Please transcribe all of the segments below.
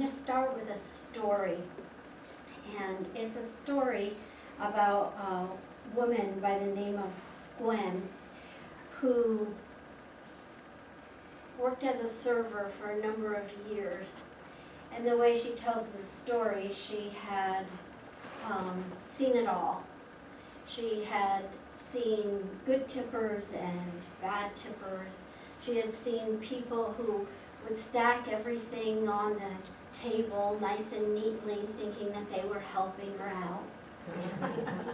going to start with a story. And it's a story about a woman by the name of Gwen who worked as a server for a number of years. And the way she tells the story, she had seen it all. She had seen good tippers and bad tippers. She had seen people who would stack everything on the table nice and neatly, thinking that they were helping her out.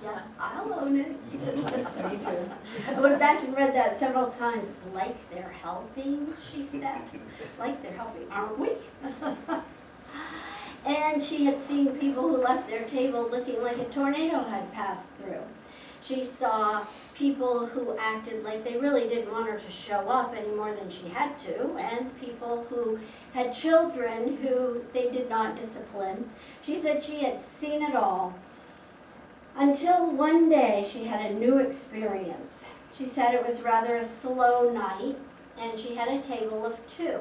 Yeah, I'll own it. Me too. I went back and read that several times. Like they're helping, she said. Like they're helping, aren't we? And she had seen people who left their table looking like a tornado had passed through. She saw people who acted like they really didn't want her to show up any more than she had to, and people who had children who they did not discipline. She said she had seen it all until one day she had a new experience. She said it was rather a slow night, and she had a table of two.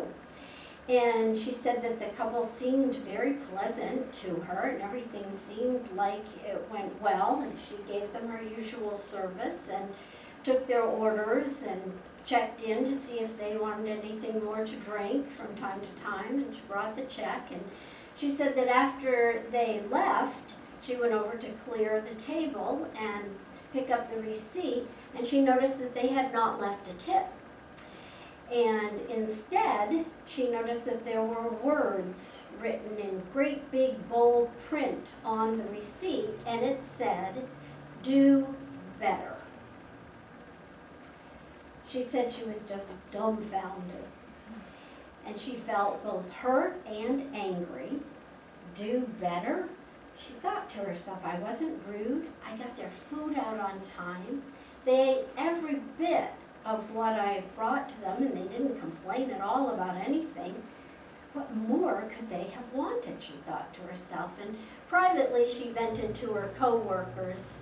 And she said that the couple seemed very pleasant to her, and everything seemed like it went well, and she gave them her usual service and took their orders and checked in to see if they wanted anything more to drink from time to time, and she brought the check. And she said that after they left, she went over to clear the table and pick up the receipt, and she noticed that they had not left a tip. And instead, she noticed that there were words written in great big bold print on the receipt, and it said, "Do better." She said she was just dumbfounded, and she felt both hurt and angry. Do better? She thought to herself, I wasn't rude. I got their food out on time. They ate every bit of what I brought to them, and they didn't complain at all about anything. What more could they have wanted, she thought to herself. And privately, she vented to her co-workers,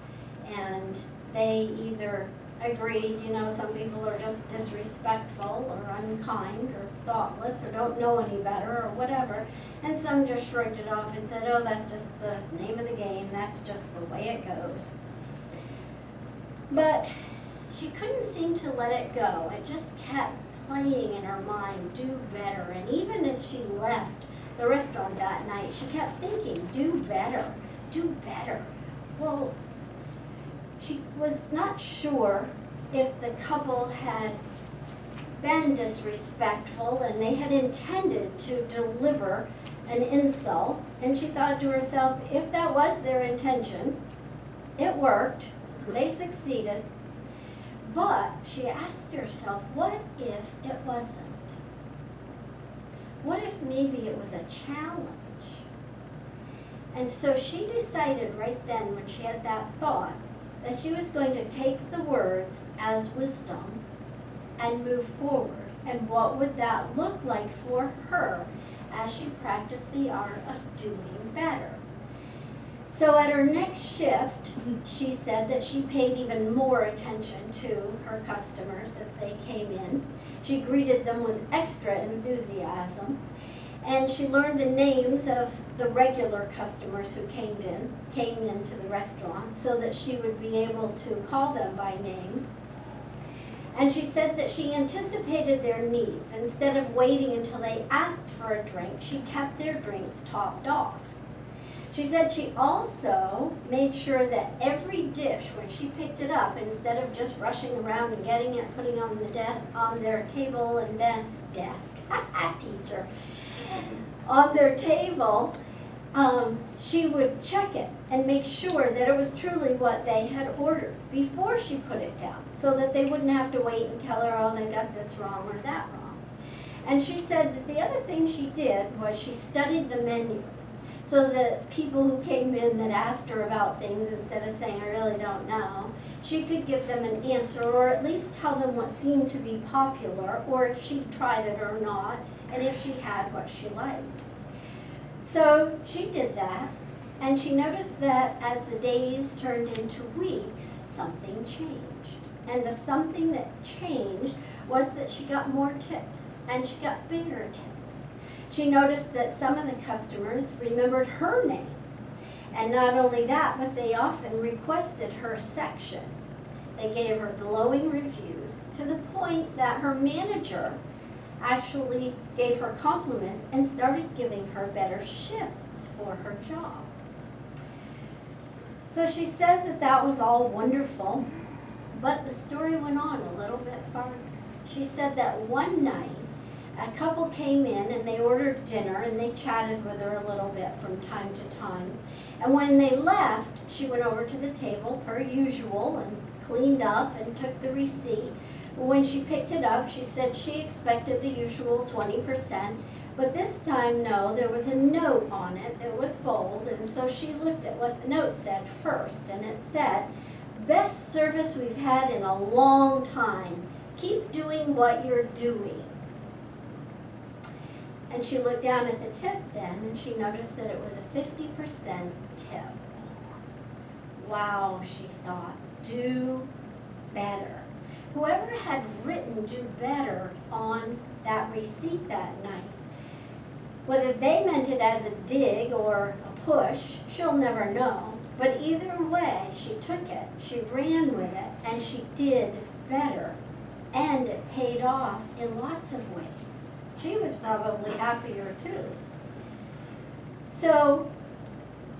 and they either agreed, some people are just disrespectful or unkind or thoughtless or don't know any better or whatever, and some just shrugged it off and said, oh, that's just the name of the game, that's just the way it goes. But she couldn't seem to let it go. It just kept playing in her mind, do better. And even as she left the restaurant that night, she kept thinking, do better, do better. Well, she was not sure if the couple had been disrespectful and they had intended to deliver an insult. And she thought to herself, if that was their intention, it worked, they succeeded. But she asked herself, what if it wasn't? What if maybe it was a challenge? And so she decided right then when she had that thought that she was going to take the words as wisdom and move forward. And what would that look like for her as she practiced the art of doing better? So at her next shift, she said that she paid even more attention to her customers as they came in. She greeted them with extra enthusiasm, and she learned the names of the regular customers who came into the restaurant so that she would be able to call them by name. And she said that she anticipated their needs. Instead of waiting until they asked for a drink, she kept their drinks topped off. She said she also made sure that every dish, when she picked it up, instead of just rushing around and getting it, putting it on their table and then desk, teacher, on their table, she would check it and make sure that it was truly what they had ordered before she put it down, so that they wouldn't have to wait and tell her, oh, they got this wrong or that wrong. And she said that the other thing she did was she studied the menu, so that people who came in that asked her about things, instead of saying, I really don't know, she could give them an answer, or at least tell them what seemed to be popular, or if she tried it or not, and if she had what she liked. So she did that, and she noticed that as the days turned into weeks, something changed. And the something that changed was that she got more tips, and she got bigger tips. She noticed that some of the customers remembered her name. And not only that, but they often requested her section. They gave her glowing reviews to the point that her manager actually gave her compliments and started giving her better shifts for her job. So she says that that was all wonderful, but the story went on a little bit farther. She said that one night, a couple came in and they ordered dinner and they chatted with her a little bit from time to time. And when they left, she went over to the table per usual and cleaned up and took the receipt. When she picked it up, she said she expected the usual 20%, but this time, no, there was a note on it that was bold, and so she looked at what the note said first, and it said, "Best service we've had in a long time. Keep doing what you're doing." And she looked down at the tip then, and she noticed that it was a 50% tip. Wow, she thought, do better. Whoever had written "do better" on that receipt that night, whether they meant it as a dig or a push, she'll never know. But either way, she took it, she ran with it, and she did better. And it paid off in lots of ways. She was probably happier too. So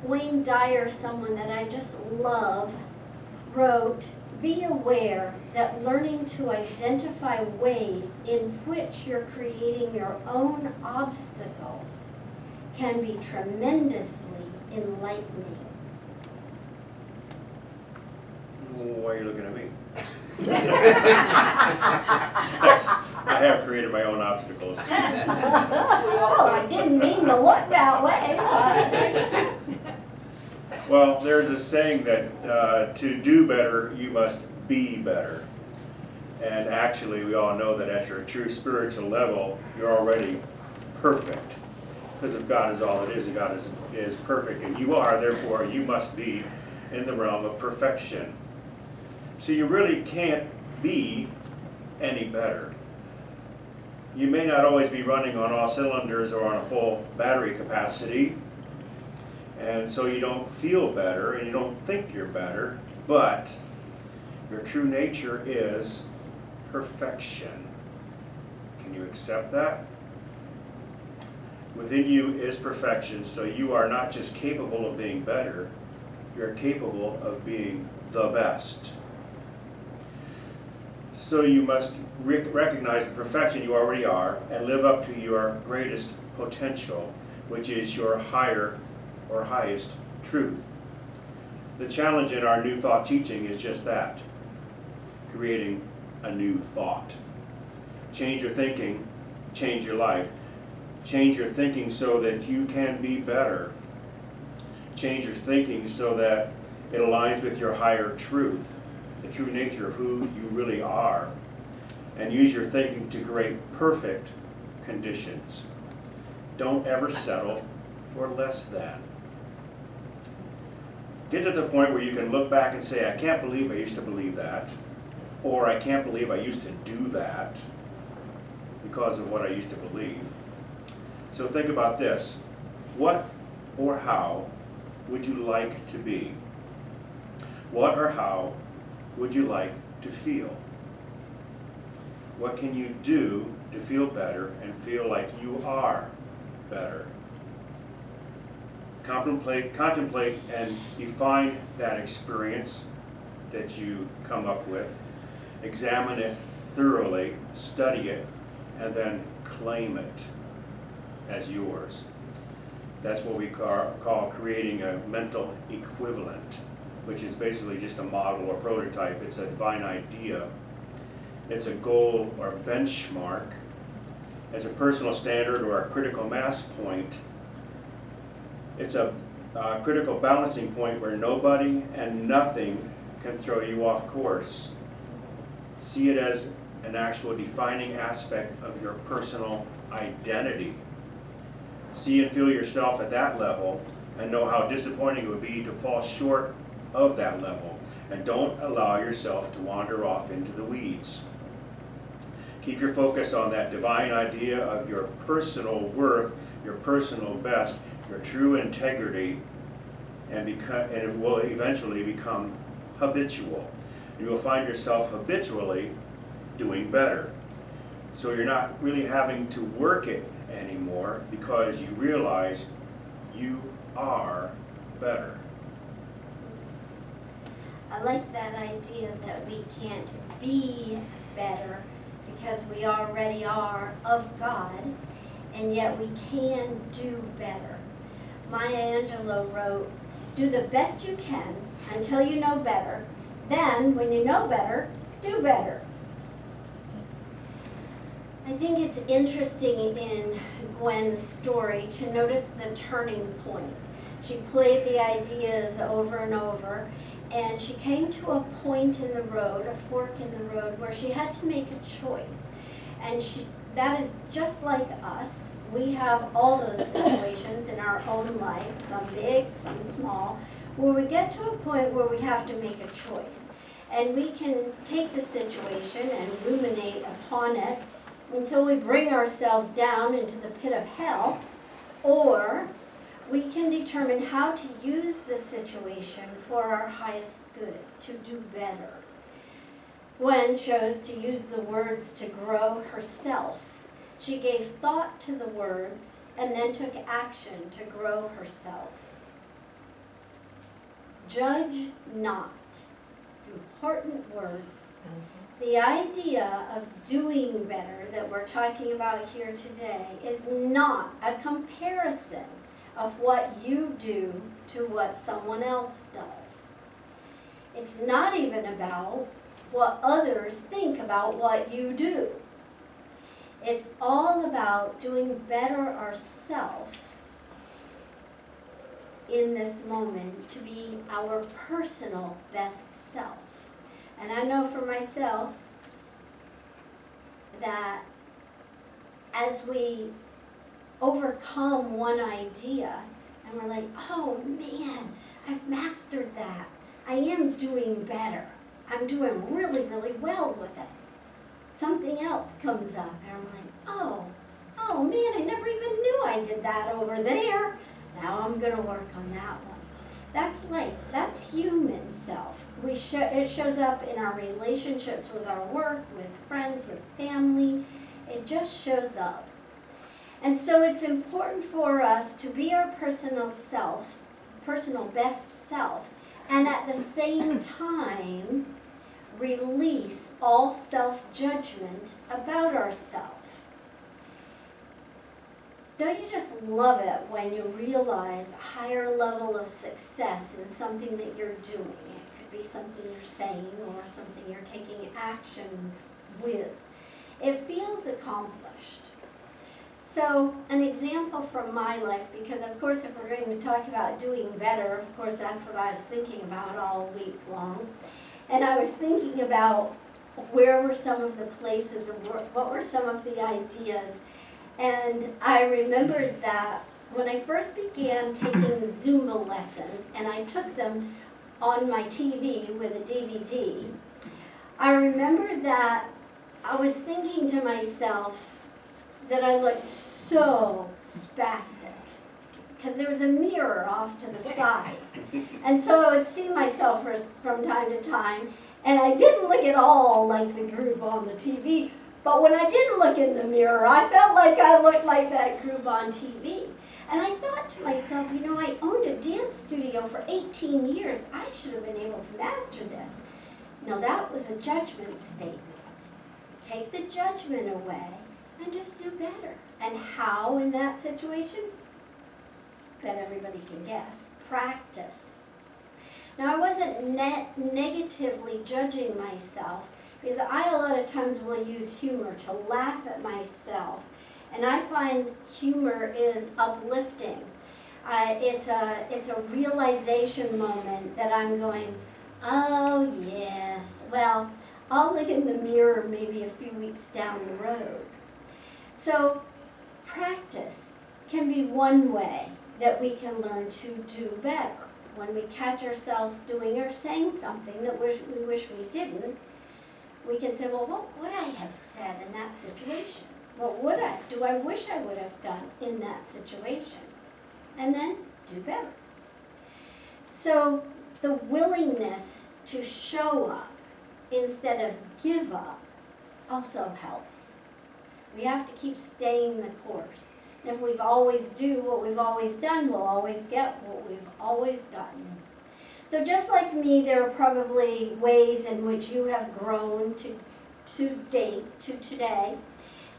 Wayne Dyer, someone that I just love, wrote, "Be aware that learning to identify ways in which you're creating your own obstacles can be tremendously enlightening." Why are you looking at me? I have created my own obstacles. Well, I didn't mean to look that way, but... Well, there's a saying that to do better, you must be better. And actually, we all know that at your true spiritual level, you're already perfect. Because if God is all it is, and God is perfect, and you are, therefore, you must be in the realm of perfection. So you really can't be any better. You may not always be running on all cylinders or on a full battery capacity, and so you don't feel better and you don't think you're better, but your true nature is perfection. Can you accept that? Within you is perfection, so you are not just capable of being better, you're capable of being the best. So you must recognize the perfection you already are and live up to your greatest potential, which is your higher or highest truth. The challenge in our new thought teaching is just that, creating a new thought. Change your thinking, change your life. Change your thinking so that you can be better. Change your thinking so that it aligns with your higher truth, the true nature of who you really are, and use your thinking to create perfect conditions. Don't ever settle for less than. Get to the point where you can look back and say, I can't believe I used to believe that, or I can't believe I used to do that because of what I used to believe. So think about this. What or how would you like to be? What or how would you like to feel? What can you do to feel better and feel like you are better? Contemplate and define that experience that you come up with. Examine it thoroughly, study it, and then claim it as yours. That's what we call creating a mental equivalent, which is basically just a model or prototype. It's a divine idea. It's a goal or benchmark. It's a personal standard or a critical mass point. It's a critical balancing point where nobody and nothing can throw you off course. See it as an actual defining aspect of your personal identity. See and feel yourself at that level and know how disappointing it would be to fall short of that level. And don't allow yourself to wander off into the weeds. Keep your focus on that divine idea of your personal worth, your personal best, your true integrity, and it will eventually become habitual. And you'll find yourself habitually doing better. So you're not really having to work it anymore because you realize you are better. I like that idea that we can't be better because we already are of God, and yet we can do better. Maya Angelou wrote, "Do the best you can until you know better. Then, when you know better, do better." I think it's interesting in Gwen's story to notice the turning point. She played the ideas over and over, and she came to a point in the road, a fork in the road, where she had to make a choice. And that is just like us. We have all those situations in our own life, some big, some small, where we get to a point where we have to make a choice. And we can take the situation and ruminate upon it until we bring ourselves down into the pit of hell, or we can determine how to use the situation for our highest good, to do better. Gwen chose to use the words to grow herself. She gave thought to the words and then took action to grow herself. Judge not. Important words. The idea of doing better that we're talking about here today is not a comparison of what you do to what someone else does. It's not even about what others think about what you do. It's all about doing better ourselves in this moment to be our personal best self. And I know for myself that as we overcome one idea and we're like, oh man, I've mastered that. I am doing better. I'm doing really, really well with it. Something else comes up and I'm like, oh man, I never even knew I did that over there. Now I'm going to work on that one. That's life. That's human self. It shows up in our relationships with our work, with friends, with family. It just shows up. And so it's important for us to be our personal self, personal best self, and at the same time, release all self-judgment about ourselves. Don't you just love it when you realize a higher level of success in something that you're doing? It could be something you're saying or something you're taking action with. It feels accomplished. So an example from my life, because of course if we're going to talk about doing better, of course that's what I was thinking about all week long. And I was thinking about where were some of the places and what were some of the ideas. And I remembered that when I first began taking Zumba lessons, and I took them on my TV with a DVD, I remembered that I was thinking to myself that I looked so spastic because there was a mirror off to the side. And so I would see myself from time to time, and I didn't look at all like the group on the TV. But when I didn't look in the mirror, I felt like I looked like that group on TV. And I thought to myself, you know, I owned a dance studio for 18 years. I should have been able to master this. No, that was a judgment statement. Take the judgment away and just do better. And how in that situation? Bet everybody can guess. Practice. Now, I wasn't negatively judging myself, because I a lot of times will use humor to laugh at myself. And I find humor is uplifting. It's a realization moment that I'm going, oh yes, well, I'll look in the mirror maybe a few weeks down the road. So practice can be one way that we can learn to do better. When we catch ourselves doing or saying something that we wish we didn't, we can say, well, what would I have said in that situation? What do I wish I would have done in that situation? And then do better. So the willingness to show up instead of give up also helps. We have to keep staying the course. And if we've always do what we've always done, we'll always get what we've always gotten. So just like me, there are probably ways in which you have grown to date, to today,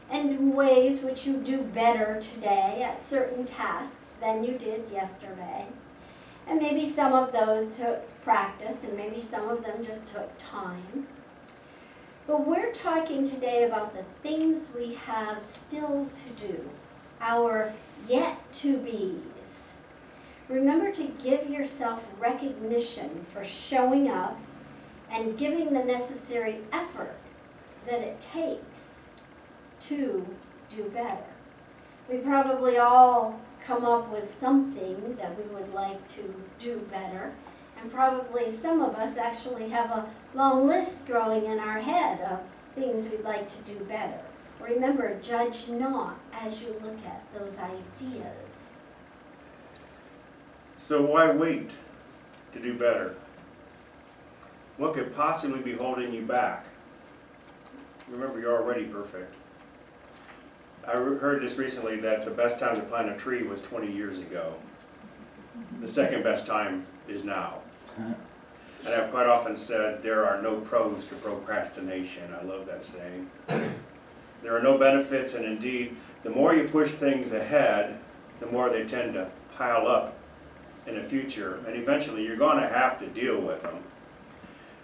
and ways which you do better today at certain tasks than you did yesterday. And maybe some of those took practice, and maybe some of them just took time. But we're talking today about the things we have still to do, our yet-to-be's. Remember to give yourself recognition for showing up and giving the necessary effort that it takes to do better. We probably all come up with something that we would like to do better, and probably some of us actually have a long list growing in our head of things we'd like to do better. Remember, judge not as you look at those ideas. So why wait to do better? What could possibly be holding you back? Remember, you're already perfect. I heard this recently that the best time to plant a tree was 20 years ago. The second best time is now. And I've quite often said there are no pros to procrastination. I love that saying. There are no benefits, and indeed, the more you push things ahead, the more they tend to pile up in the future, and eventually you're going to have to deal with them.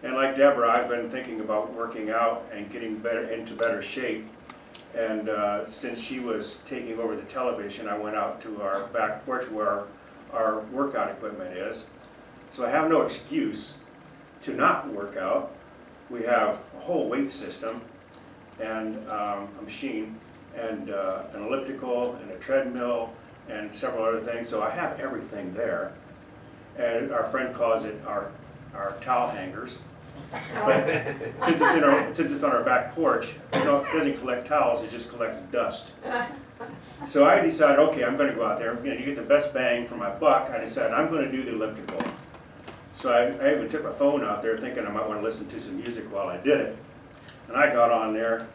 And like Deborah, I've been thinking about working out and getting into better shape. And since she was taking over the television, I went out to our back porch where our workout equipment is. So I have no excuse to not work out. We have a whole weight system and a machine and an elliptical and a treadmill and several other things. So I have everything there. And our friend calls it our towel hangers. But since it's on our back porch, it doesn't collect towels, it just collects dust. So I decided, okay, I'm going to go out there. You get the best bang for my buck. I decided I'm going to do the elliptical. So I even took my phone out there thinking I might want to listen to some music while I did it. And I got on there,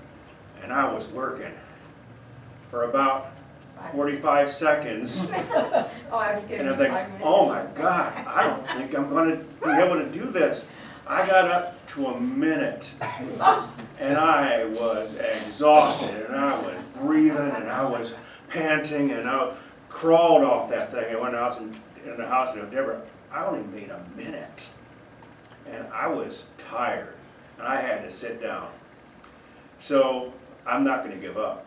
and I was working for about 45 seconds. Oh, I was kidding. And I'm thinking, oh my God, I don't think I'm going to be able to do this. I got up to a minute, and I was exhausted, and I was breathing, and I was panting, and I crawled off that thing. I went out in the house and Deborah, I only made a minute, and I was tired, and I had to sit down. So I'm not going to give up.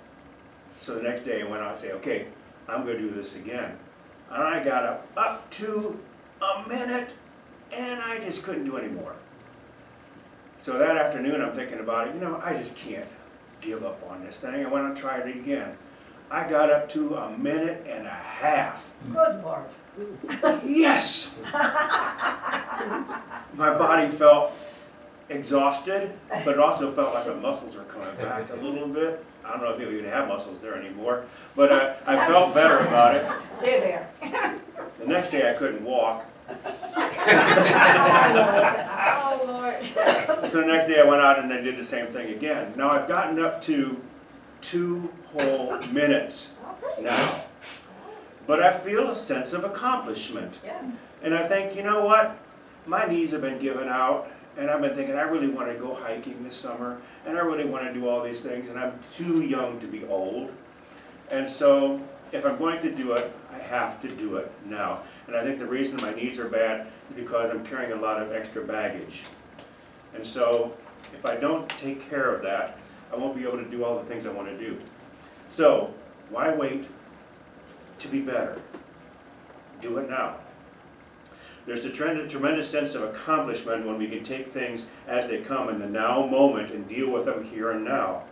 So the next day I went out and said, okay, I'm going to do this again. And I got up to a minute, and I just couldn't do any more. So that afternoon I'm thinking about it, I just can't give up on this thing. I want to try it again. I got up to a minute and a half. Good Lord. Yes! My body felt exhausted, but it also felt like the muscles were coming back a little bit. I don't know if you even have muscles there anymore, but I felt better about it. They're there. The next day I couldn't walk. Oh, Lord. So the next day I went out and I did the same thing again. Now I've gotten up to 2 whole minutes now. But I feel a sense of accomplishment. Yes. And I think, you know what? My knees have been giving out, and I've been thinking I really want to go hiking this summer, and I really want to do all these things, and I'm too young to be old. And so if I'm going to do it, I have to do it now. And I think the reason my knees are bad is because I'm carrying a lot of extra baggage. And so if I don't take care of that, I won't be able to do all the things I want to do. So why wait to be better? Do it now. There's a tremendous sense of accomplishment when we can take things as they come in the now moment and deal with them here and now.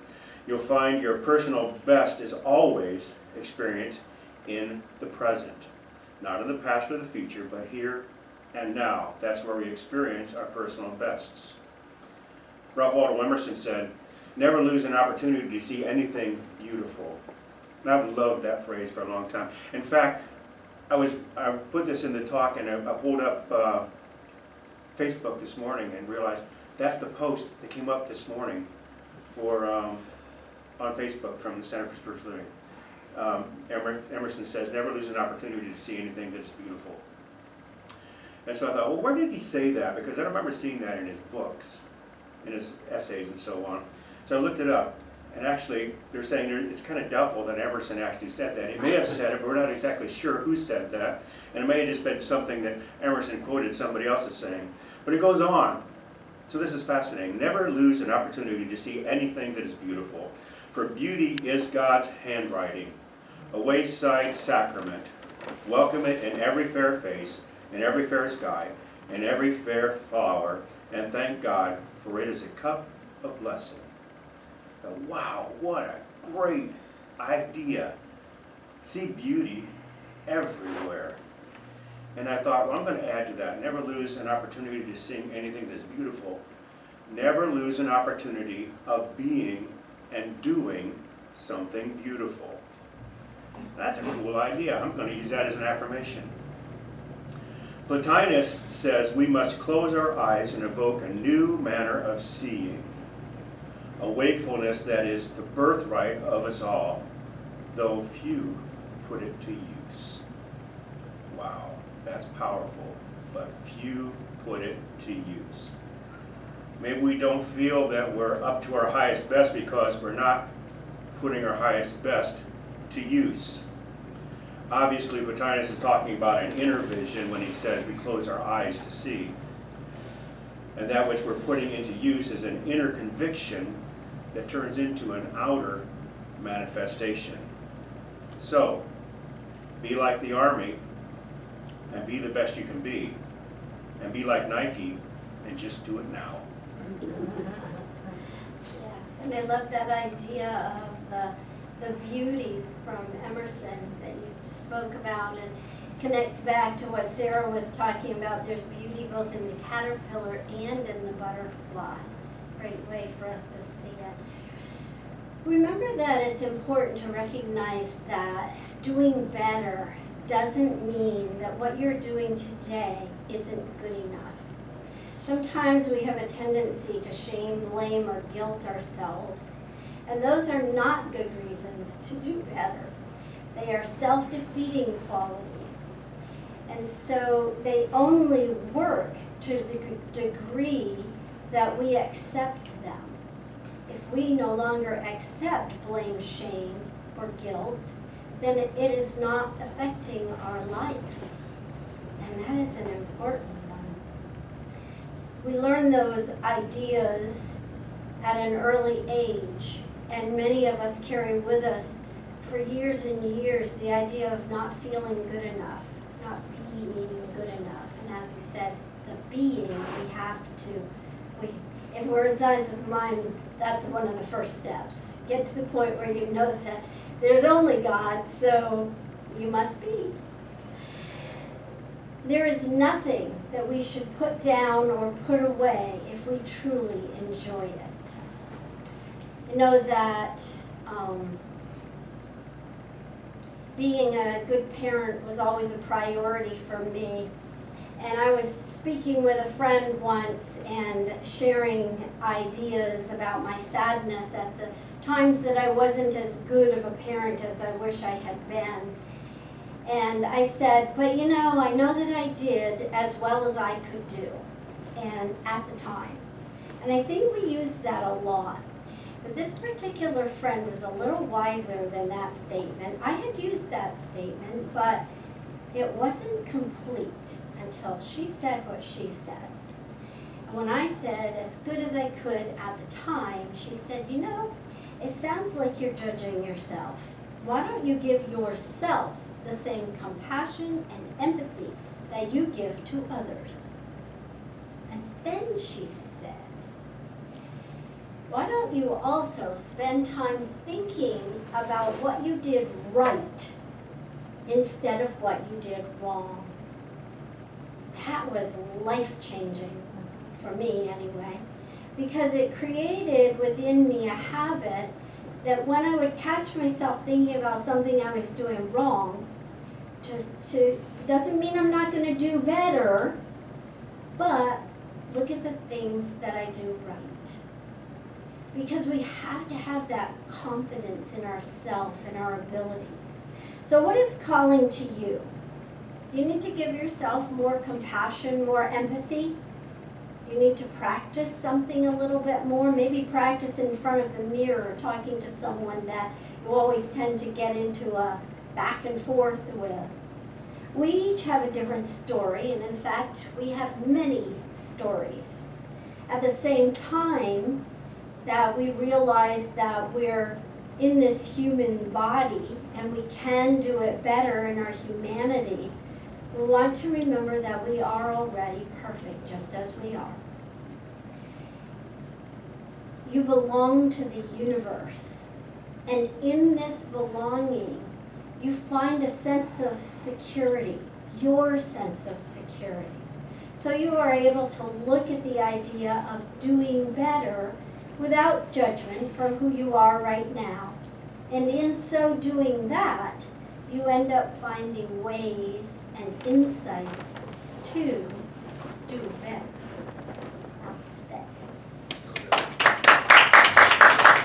You'll find your personal best is always experienced in the present. Not in the past or the future, but here and now. That's where we experience our personal bests. Ralph Waldo Emerson said, never lose an opportunity to see anything beautiful. And I've loved that phrase for a long time. In fact, I put this in the talk, and I pulled up Facebook this morning and realized that's the post that came up this morning for on Facebook from the Center for Spiritual Living. Emerson says, never lose an opportunity to see anything that is beautiful. And so I thought, well, where did he say that? Because I don't remember seeing that in his books, in his essays and so on. So I looked it up, and actually they're saying it's kind of doubtful that Emerson actually said that. He may have said it, but we're not exactly sure who said that. And it may have just been something that Emerson quoted somebody else as saying. But it goes on. So this is fascinating. Never lose an opportunity to see anything that is beautiful. For beauty is God's handwriting, a wayside sacrament. Welcome it in every fair face, in every fair sky, in every fair flower, and thank God, for it is a cup of blessing. Now, wow, what a great idea. See beauty everywhere. And I thought, well, I'm going to add to that. Never lose an opportunity to sing anything that's beautiful. Never lose an opportunity of being and doing something beautiful. That's a cool idea. I'm going to use that as an affirmation. Plotinus says we must close our eyes and evoke a new manner of seeing, a wakefulness that is the birthright of us all, though few put it to use. Wow, that's powerful, but few put it to use. Maybe we don't feel that we're up to our highest best because we're not putting our highest best to use. Obviously, Plotinus is talking about an inner vision when he says we close our eyes to see. And that which we're putting into use is an inner conviction that turns into an outer manifestation. So, be like the army and be the best you can be. And be like Nike and just do it now. Yes, and I love that idea of the beauty from Emerson that you spoke about, and connects back to what Sarah was talking about. There's beauty both in the caterpillar and in the butterfly. Great way for us to see it. Remember that it's important to recognize that doing better doesn't mean that what you're doing today isn't good enough. Sometimes we have a tendency to shame, blame, or guilt ourselves, and those are not good reasons to do better. They are self-defeating qualities, and so they only work to the degree that we accept them. If we no longer accept blame, shame, or guilt, then it is not affecting our life. And that is an important one. We learn those ideas at an early age, and many of us carry with us for years and years the idea of not feeling good enough, not being good enough. And as we said, the being, we have to, if we're in science of mind, that's one of the first steps. Get to the point where you know that there's only God, so you must be. There is nothing that we should put down or put away if we truly enjoy it. I know that being a good parent was always a priority for me. And I was speaking with a friend once and sharing ideas about my sadness at the times that I wasn't as good of a parent as I wish I had been. And I said, but you know, I know that I did as well as I could do, and at the time. And I think we use that a lot. But this particular friend was a little wiser than that statement. I had used that statement, but it wasn't complete until she said what she said. And when I said as good as I could at the time, she said, you know, it sounds like you're judging yourself. Why don't you give yourself the same compassion and empathy that you give to others? And then she said, why don't you also spend time thinking about what you did right instead of what you did wrong? That was life-changing, for me anyway. because it created within me a habit that when I would catch myself thinking about something I was doing wrong, doesn't mean I'm not gonna do better, but look at the things that I do right. Because we have to have that confidence in ourselves and our abilities. So what is calling to you? Do you need to give yourself more compassion, more empathy? You need to practice something a little bit more, maybe practice in front of the mirror, talking to someone that you always tend to get into a back and forth with. We each have a different story, and in fact, we have many stories. At the same time that we realize that we're in this human body and we can do it better in our humanity, we want to remember that we are already perfect just as we are. You belong to the universe, and in this belonging, you find a sense of security, your sense of security. So you are able to look at the idea of doing better without judgment for who you are right now. And in so doing that, you end up finding ways and insights to do better.